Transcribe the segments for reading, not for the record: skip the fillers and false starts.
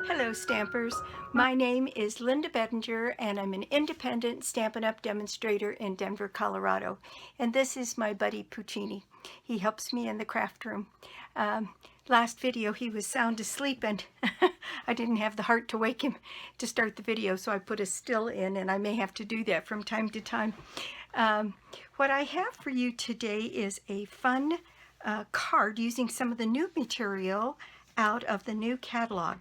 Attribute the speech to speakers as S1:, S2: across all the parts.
S1: Hello Stampers, my name is Linda Bedinger and I'm an independent Stampin' Up! Demonstrator in Denver, Colorado. And this is my buddy Puccini. He helps me in the craft room. Last video he was sound asleep and I didn't have the heart to wake him to start the video, so I put a still in, and I may have to do that from time to time. What I have for you today is a fun card using some of the new material out of the new catalog.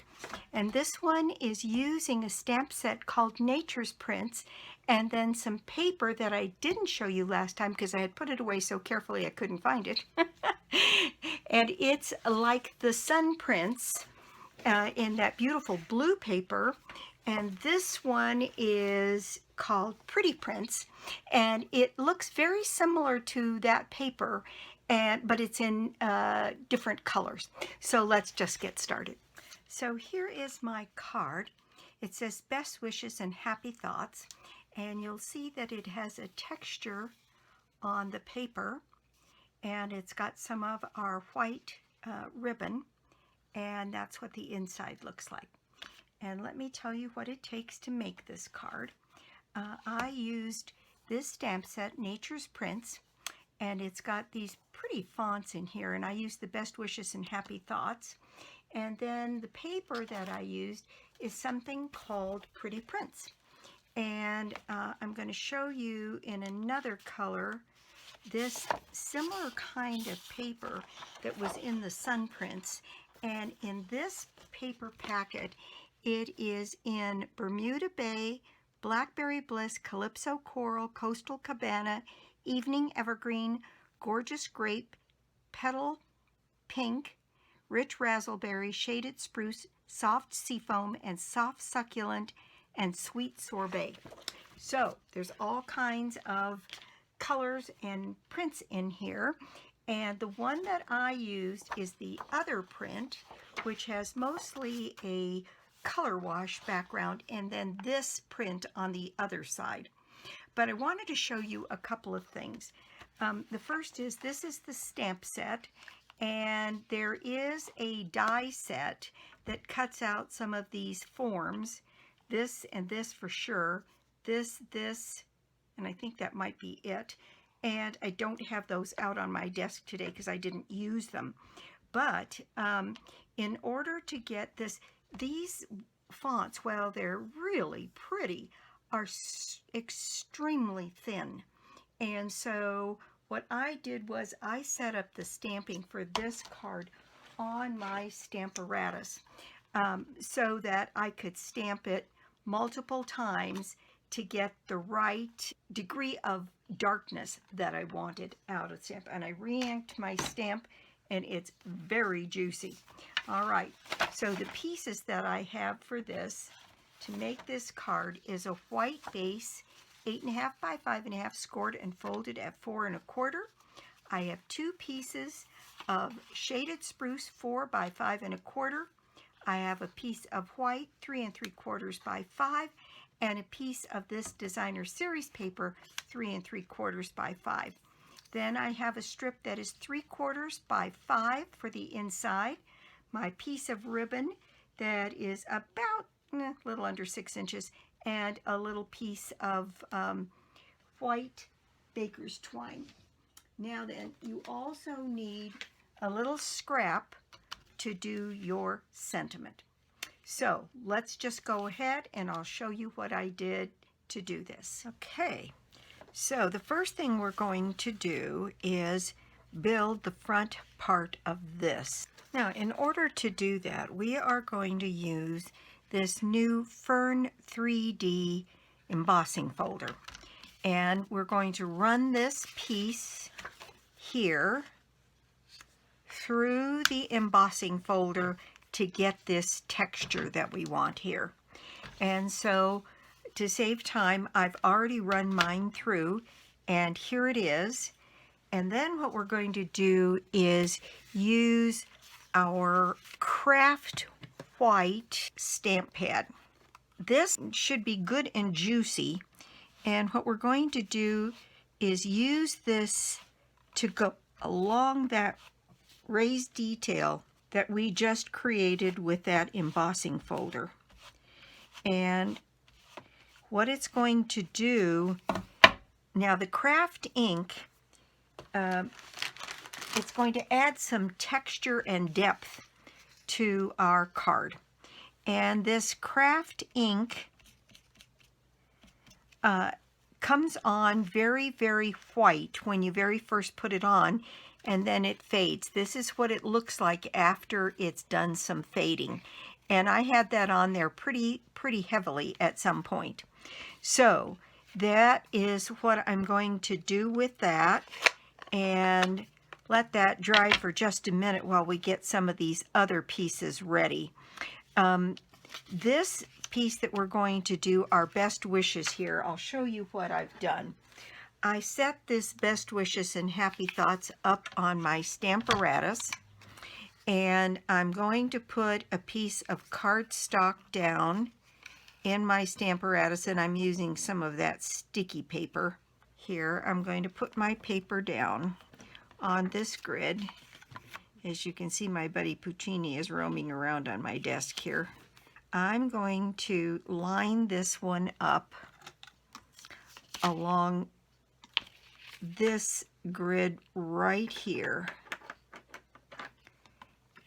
S1: And this one is using a stamp set called Nature's Prints, and then some paper that I didn't show you last time because I had put it away so carefully I couldn't find it. And it's like the sun prints in that beautiful blue paper, and this one is called Pretty Prints, and it looks very similar to that paper, but it's in different colors. So let's just get started. So here is my card. It says best wishes and happy thoughts, and you'll see that it has a texture on the paper, and it's got some of our white ribbon, and that's what the inside looks like. And let me tell you what it takes to make this card. I used this stamp set, Nature's Prints, and it's got these pretty fonts in here, and I used the best wishes and happy thoughts. And then the paper that I used is something called Pretty Prints. And I'm going to show you in another color this similar kind of paper that was in the sun prints. And in this paper packet, it is in Bermuda Bay, Blackberry Bliss, Calypso Coral, Coastal Cabana, Evening Evergreen, Gorgeous Grape, Petal Pink, Rich Razzleberry, Shaded Spruce, Soft Seafoam, and Soft Succulent, and Sweet Sorbet. So there's all kinds of colors and prints in here. And the one that I used is the other print, which has mostly a color wash background, and then this print on the other side. But I wanted to show you a couple of things. The first is, this is the stamp set, and there is a die set that cuts out some of these forms. This and this for sure. This, and I think that might be it. And I don't have those out on my desk today because I didn't use them. But in order to get this, these fonts, while they're really pretty, are extremely thin. And so what I did was I set up the stamping for this card on my Stamparatus so that I could stamp it multiple times to get the right degree of darkness that I wanted out of stamp. And I re-inked my stamp, and it's very juicy. All right, so the pieces that I have for this to make this card is a white base, 8.5 by 5.5, scored and folded at 4 1/4. I have 2 pieces of Shaded Spruce, 4 by 5 1/4. I have a piece of white, 3 3/4 by 5, and a piece of this designer series paper, 3 3/4 by 5. Then I have a strip that is 3/4 by 5 for the inside. My piece of ribbon that is about a little under 6 inches, and a little piece of white baker's twine. Now then, you also need a little scrap to do your sentiment. So let's just go ahead and I'll show you what I did to do this. Okay, so the first thing we're going to do is build the front part of this. Now, in order to do that, we are going to use this new Fern 3D embossing folder. And we're going to run this piece here through the embossing folder to get this texture that we want here. And so to save time, I've already run mine through, and here it is. And then what we're going to do is use our craft white stamp pad. This should be good and juicy, and what we're going to do is use this to go along that raised detail that we just created with that embossing folder. And what it's going to do, now the craft ink, it's going to add some texture and depth to our card. And this craft ink comes on very, very white when you very first put it on, and then it fades. This is what it looks like after it's done some fading. And I had that on there pretty heavily at some point. So that is what I'm going to do with that, and let that dry for just a minute while we get some of these other pieces ready. This piece that we're going to do our best wishes here, I'll show you what I've done. I set this best wishes and happy thoughts up on my Stamparatus, and I'm going to put a piece of cardstock down in my Stamparatus, and I'm using some of that sticky paper. Here, I'm going to put my paper down on this grid. As you can see, my buddy Puccini is roaming around on my desk here. I'm going to line this one up along this grid right here,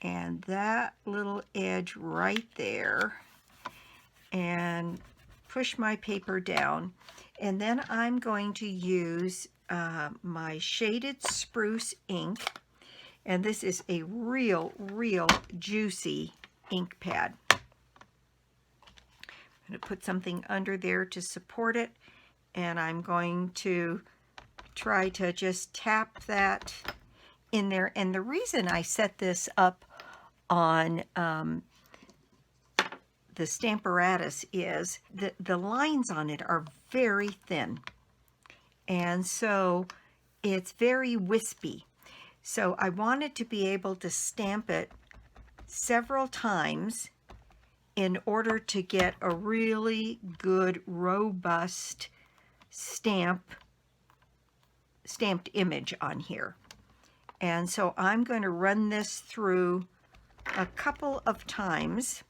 S1: and that little edge right there, and push my paper down. And then I'm going to use my Shaded Spruce ink, and this is a real juicy ink pad. I'm going to put something under there to support it, and I'm going to try to just tap that in there. And the reason I set this up on the Stamparatus is that the lines on it are very thin, and so it's very wispy. So I wanted to be able to stamp it several times in order to get a really good, robust stamped image on here. And so I'm going to run this through a couple of times.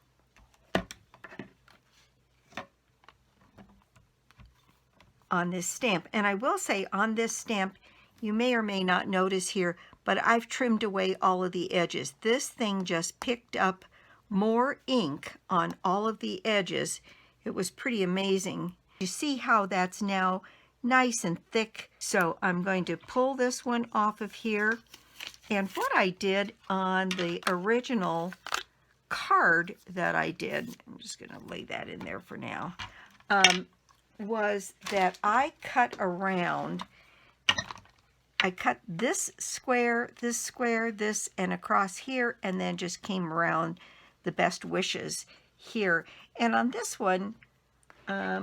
S1: On this stamp. And I will say, on this stamp, you may or may not notice here, but I've trimmed away all of the edges. This thing just picked up more ink on all of the edges. It was pretty amazing. You see how that's now nice and thick. So I'm going to pull this one off of here. And what I did on the original card that I did, I'm just going to lay that in there for now, was that I cut around. I cut this square, this, and across here, and then just came around the best wishes here. And on this one, I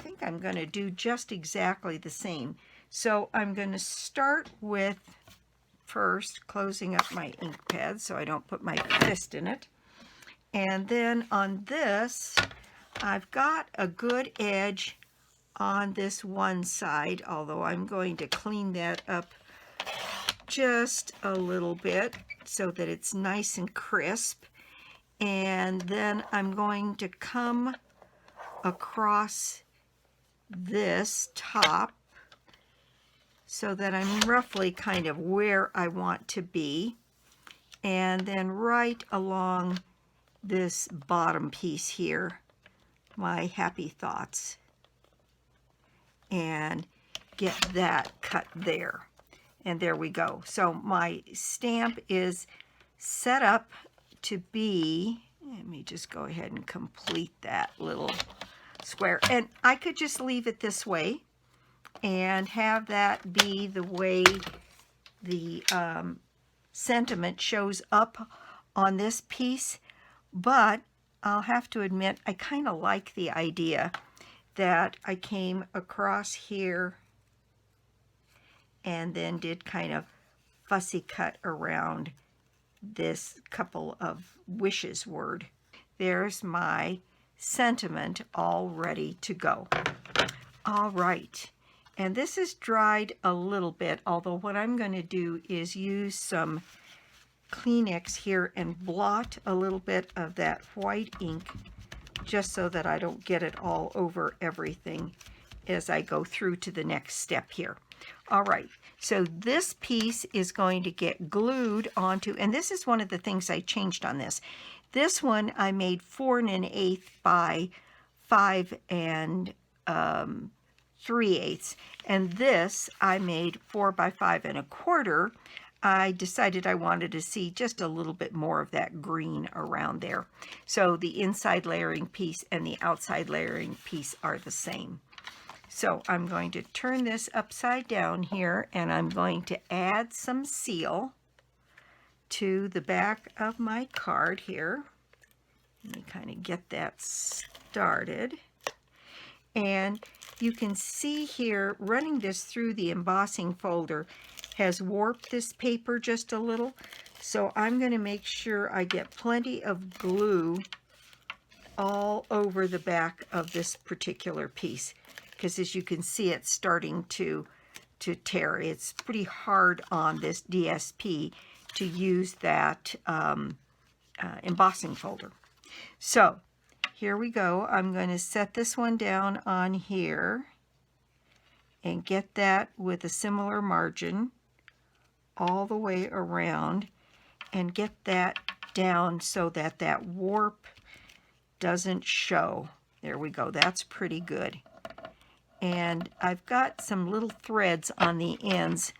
S1: think I'm going to do just exactly the same. So I'm going to start with first closing up my ink pad so I don't put my fist in it. And then on this, I've got a good edge on this one side, although I'm going to clean that up just a little bit so that it's nice and crisp. And then I'm going to come across this top so that I'm roughly kind of where I want to be. And then right along this bottom piece here, my happy thoughts, and get that cut there. And there we go. So my stamp is set up to be, let me just go ahead and complete that little square. And I could just leave it this way and have that be the way the sentiment shows up on this piece. But I'll have to admit, I kind of like the idea that I came across here and then did kind of fussy cut around this couple of wishes word. There's my sentiment all ready to go. All right, and this is dried a little bit, although what I'm going to do is use some Kleenex here and blot a little bit of that white ink just so that I don't get it all over everything as I go through to the next step here. All right, so this piece is going to get glued onto, and this is one of the things I changed on this. This one I made 4 1/8 by 5 3/8, and this I made 4 by 5 1/4. I decided I wanted to see just a little bit more of that green around there. So the inside layering piece and the outside layering piece are the same. So I'm going to turn this upside down here, and I'm going to add some seal to the back of my card here. Let me kind of get that started. And you can see here, running this through the embossing folder has warped this paper just a little. So I'm going to make sure I get plenty of glue all over the back of this particular piece, because as you can see, it's starting to tear. It's pretty hard on this DSP to use that embossing folder. So here we go. I'm going to set this one down on here and get that with a similar margin all the way around and get that down so that that warp doesn't show. There we go. That's pretty good. And I've got some little threads on the ends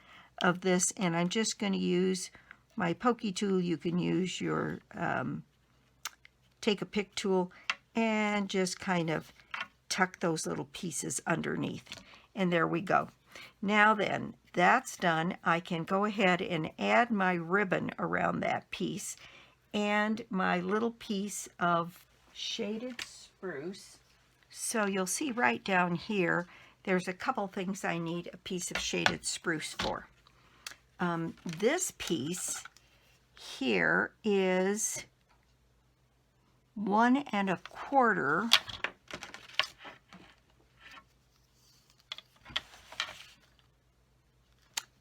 S1: of this, and I'm just going to use my pokey tool. You can use your take a pick tool and just kind of tuck those little pieces underneath. And there we go. Now then, that's done. I can go ahead and add my ribbon around that piece and my little piece of Shaded Spruce. So you'll see right down here, there's a couple things I need a piece of Shaded Spruce for. This piece here is 1 1/4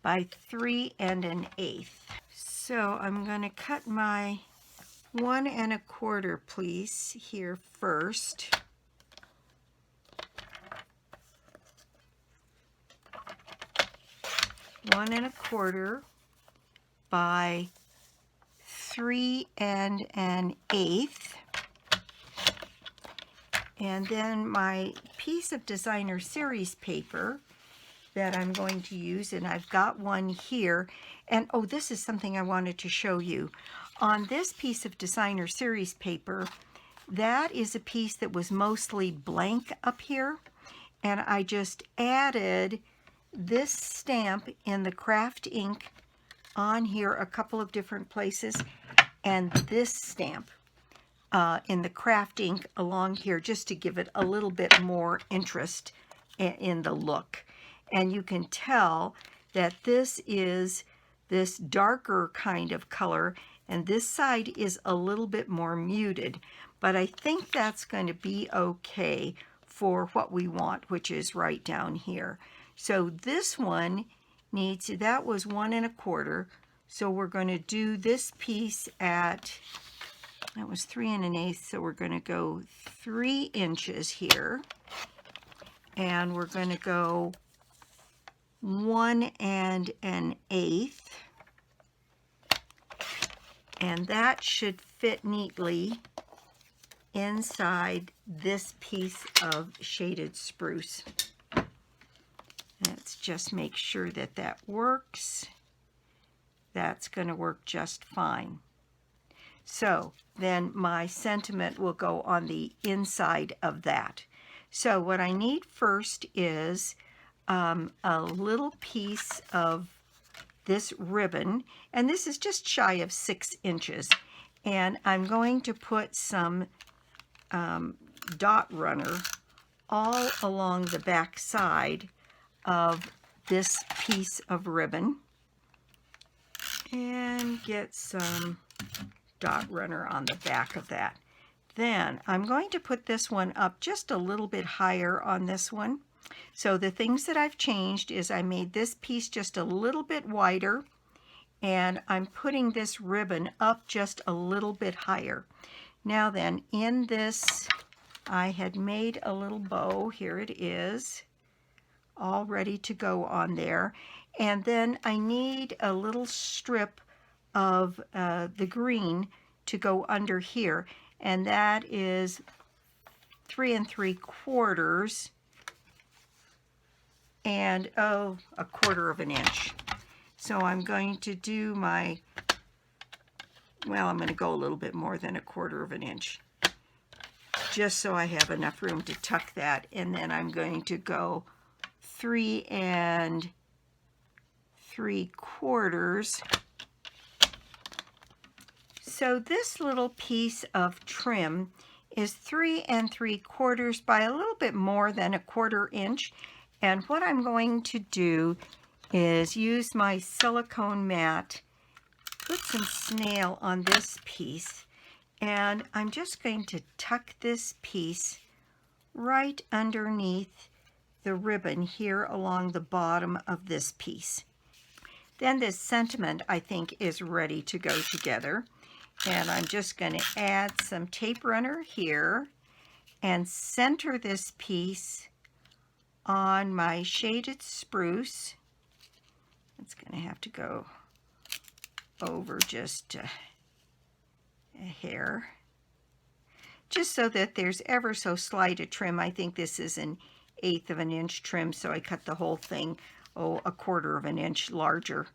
S1: by 3 1/8. So I'm going to cut my 1 1/4 piece here first. One 1/4 by 3 1/8. And then my piece of designer series paper that I'm going to use, and I've got one here. And oh, this is something I wanted to show you. On this piece of designer series paper, that is a piece that was mostly blank up here, and I just added this stamp in the craft ink on here a couple of different places, and this stamp in the craft ink along here, just to give it a little bit more interest in the look. And you can tell that this is this darker kind of color, and this side is a little bit more muted, but I think that's going to be okay for what we want, which is right down here. So this one needs, that was 1 1/4, so we're going to do this piece at, that was 3 1/8, so we're going to go 3 inches here, and we're going to go 1 1/8, and that should fit neatly inside this piece of Shaded Spruce. Let's just make sure that that works. That's going to work just fine. So then my sentiment will go on the inside of that. So what I need first is a little piece of this ribbon, and this is just shy of 6 inches. And I'm going to put some dot runner all along the back side of this piece of ribbon, and get some dot runner on the back of that. Then I'm going to put this one up just a little bit higher on this one. So the things that I've changed is I made this piece just a little bit wider, and I'm putting this ribbon up just a little bit higher. Now then, in this, I had made a little bow. Here it is, all ready to go on there. And then I need a little strip of the green to go under here, and that is 3 3/4 and a 1/4 of an inch. So I'm going to do my, well, I'm going to go a little bit more than 1/4 of an inch, just so I have enough room to tuck that. And then I'm going to go 3 3/4. So this little piece of trim is 3 3/4 by a little bit more than 1/4 inch. And what I'm going to do is use my silicone mat, put some snail on this piece, and I'm just going to tuck this piece right underneath the ribbon here along the bottom of this piece. Then this sentiment, I think, is ready to go together. And I'm just going to add some tape runner here and center this piece on my Shaded Spruce. It's going to have to go over just a hair, just so that there's ever so slight a trim. I think this is 1/8 of an inch trim, so I cut the whole thing, 1/4 of an inch larger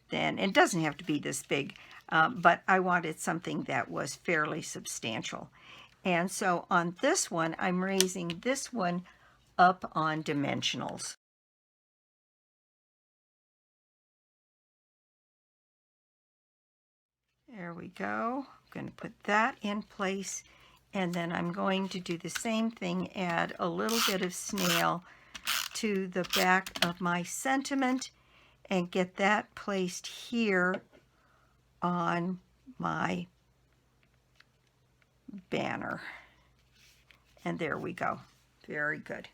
S1: than, it doesn't have to be this big, but I wanted something that was fairly substantial. And so on this one, I'm raising this one up on dimensionals. There we go. I'm going to put that in place, and then I'm going to do the same thing, add a little bit of snail to the back of my sentiment and get that placed here on my banner. And there we go. Very good.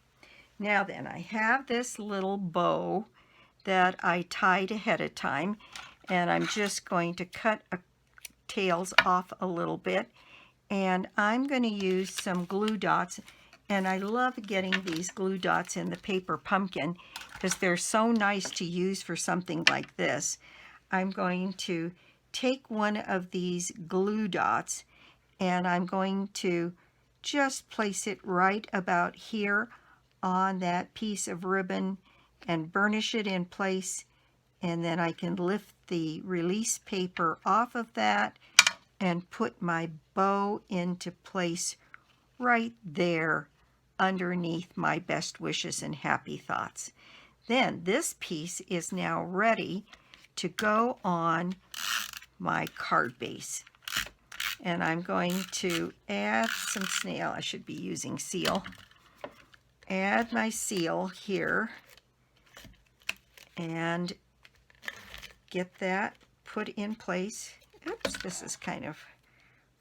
S1: Now then, I have this little bow that I tied ahead of time, and I'm just going to cut tails off a little bit, and I'm going to use some glue dots. And I love getting these glue dots in the paper pumpkin because they're so nice to use for something like this. I'm going to take one of these glue dots, and I'm going to just place it right about here on that piece of ribbon and burnish it in place. And then I can lift the release paper off of that and put my bow into place right there underneath my best wishes and happy thoughts. Then this piece is now ready to go on my card base. And I'm going to add some snail. I should be using seal. Add my seal here and get that put in place. Oops, this is kind of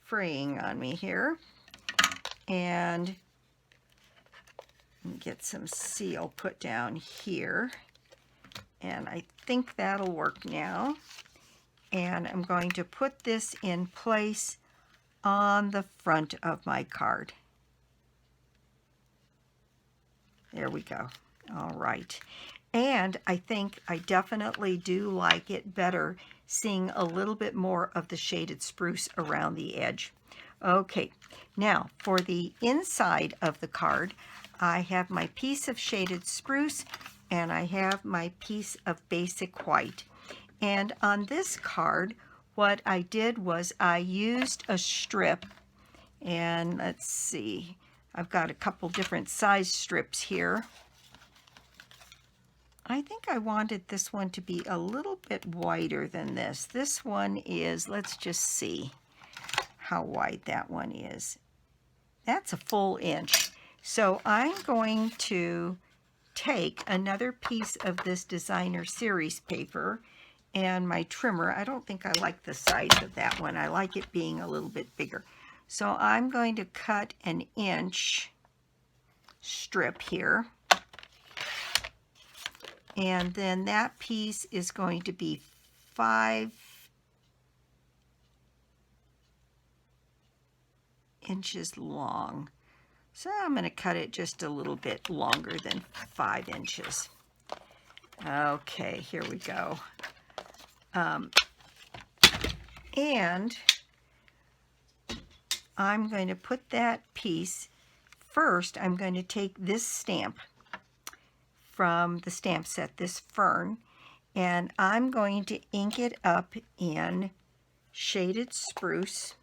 S1: fraying on me here. And get some seal put down here. And I think that'll work now. And I'm going to put this in place on the front of my card. There we go. All right. And I think I definitely do like it better seeing a little bit more of the Shaded Spruce around the edge. Okay, now for the inside of the card, I have my piece of Shaded Spruce and I have my piece of basic white. And on this card, what I did was I used a strip, and let's see, I've got a couple different size strips here. I think I wanted this one to be a little bit wider than this. This one is, let's just see how wide that one is. That's a full inch. So I'm going to take another piece of this designer series paper and my trimmer. I don't think I like the size of that one. I like it being a little bit bigger. So I'm going to cut an inch strip here. And then that piece is going to be 5 inches long. So I'm going to cut it just a little bit longer than 5 inches. Okay, here we go. And I'm going to put that piece, first I'm going to take this stamp from the stamp set, this Fern, and I'm going to ink it up in Shaded Spruce,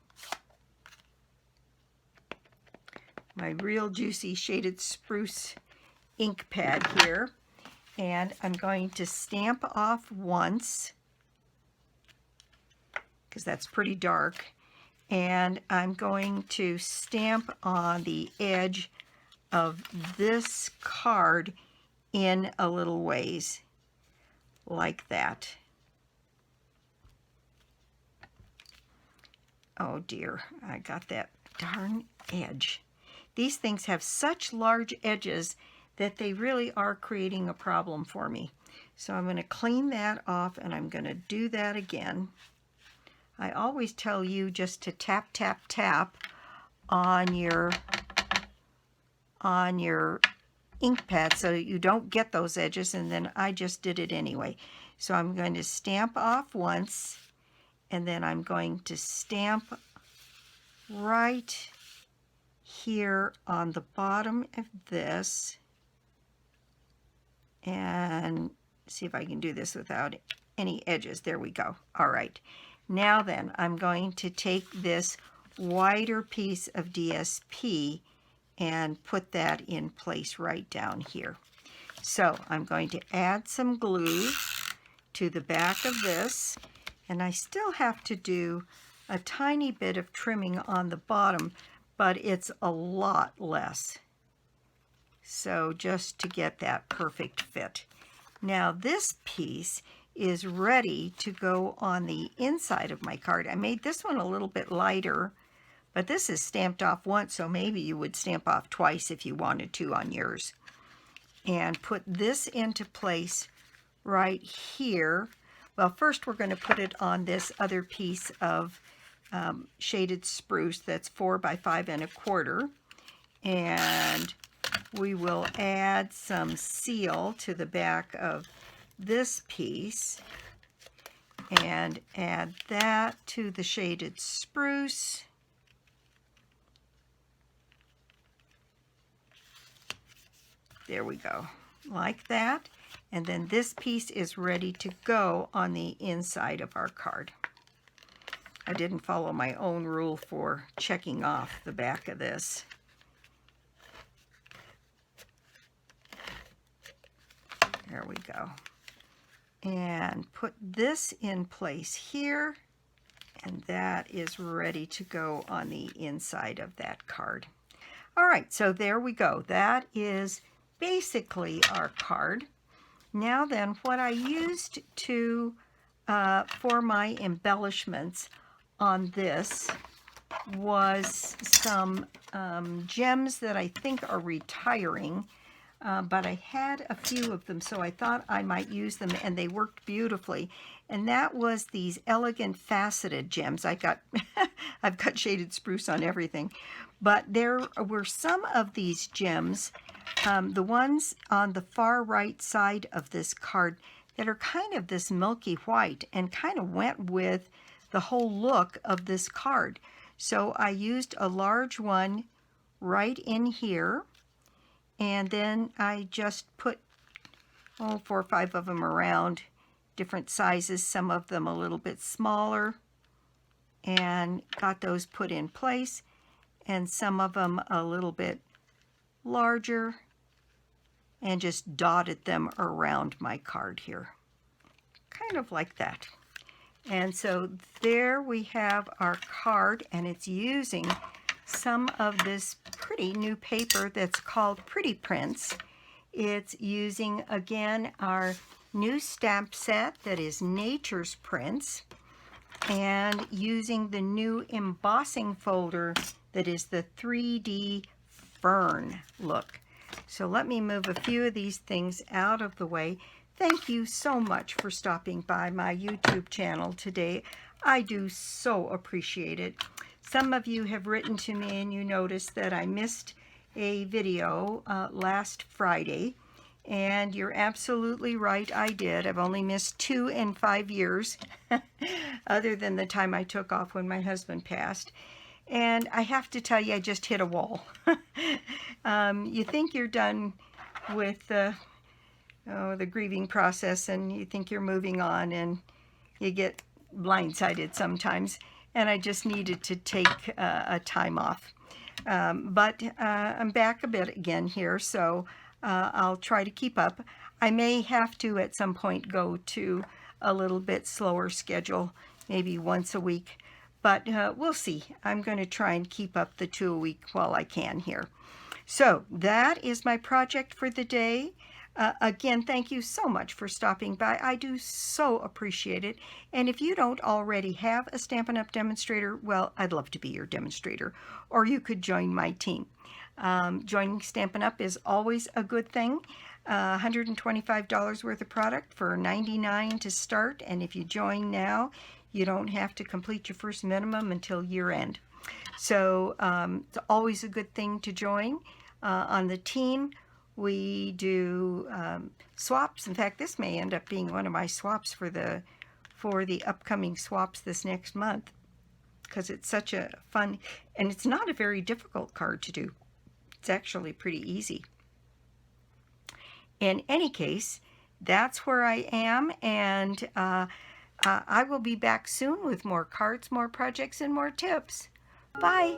S1: my real juicy Shaded Spruce ink pad here, and I'm going to stamp off once, because that's pretty dark, and I'm going to stamp on the edge of this card in a little ways, like that. Oh dear, I got that darn edge. These things have such large edges that they really are creating a problem for me. So I'm going to clean that off, and I'm going to do that again. I always tell you just to tap, tap, tap on your ink pad so that you don't get those edges, and then I just did it anyway. So I'm going to stamp off once, and then I'm going to stamp right here on the bottom of this, and see if I can do this without any edges. There we go. All right. Now then, I'm going to take this wider piece of DSP and put that in place right down here. So I'm going to add some glue to the back of this, and I still have to do a tiny bit of trimming on the bottom, but it's a lot less. So just to get that perfect fit. Now this piece is ready to go on the inside of my card. I made this one a little bit lighter, but this is stamped off once, so maybe you would stamp off twice if you wanted to on yours. And put this into place right here. Well, first we're going to put it on this other piece of Shaded Spruce that's 4 by 5 1/4. And we will add some seal to the back of this piece and add that to the Shaded Spruce. There we go, like that. And then this piece is ready to go on the inside of our card. I didn't follow my own rule for checking off the back of this. There we go. And put this in place here, and that is ready to go on the inside of that card. All right, so there we go. That is basically our card. Now then, what I used to for my embellishments on this was some gems that I think are retiring, but I had a few of them, so I thought I might use them, and they worked beautifully. And that was these elegant faceted gems. I've got Shaded Spruce on everything, but there were some of these gems, the ones on the far right side of this card, that are kind of this milky white and kind of went with the whole look of this card. So I used a large one right in here, and then I just put 4 or 5 of them around, different sizes, some of them a little bit smaller, and got those put in place, and some of them a little bit larger, and just dotted them around my card here, kind of like that. And so there we have our card, and it's using some of this pretty new paper that's called Pretty Prints. It's using, again, our new stamp set that is Nature's Prints, and using the new embossing folder that is the 3D Fern look. So let me move a few of these things out of the way. thank you so much for stopping by my YouTube channel today. I do so appreciate it. Some of you have written to me and you noticed that I missed a video last Friday. And you're absolutely right, I did. I've only missed 2 in 5 years, other than the time I took off when my husband passed. And I have to tell you, I just hit a wall. You think you're done with the grieving process, and you think you're moving on, and you get blindsided sometimes. And I just needed to take a time off. But I'm back a bit again here, so I'll try to keep up. I may have to at some point go to a little bit slower schedule, maybe once a week, but we'll see. I'm going to try and keep up the 2 a week while I can here. So that is my project for the day. Again, thank you so much for stopping by. I do so appreciate it. And if you don't already have a Stampin' Up! Demonstrator, well, I'd love to be your demonstrator, or you could join my team. Joining Stampin' Up! Is always a good thing. $125 worth of product for $99 to start, and if you join now, you don't have to complete your first minimum until year end. So it's always a good thing to join. On the team, we do swaps. In fact, this may end up being one of my swaps for the upcoming swaps this next month, because it's such a fun, and it's not a very difficult card to do. It's actually pretty easy. In any case, that's where I am, and I will be back soon with more cards, more projects, and more tips. Bye!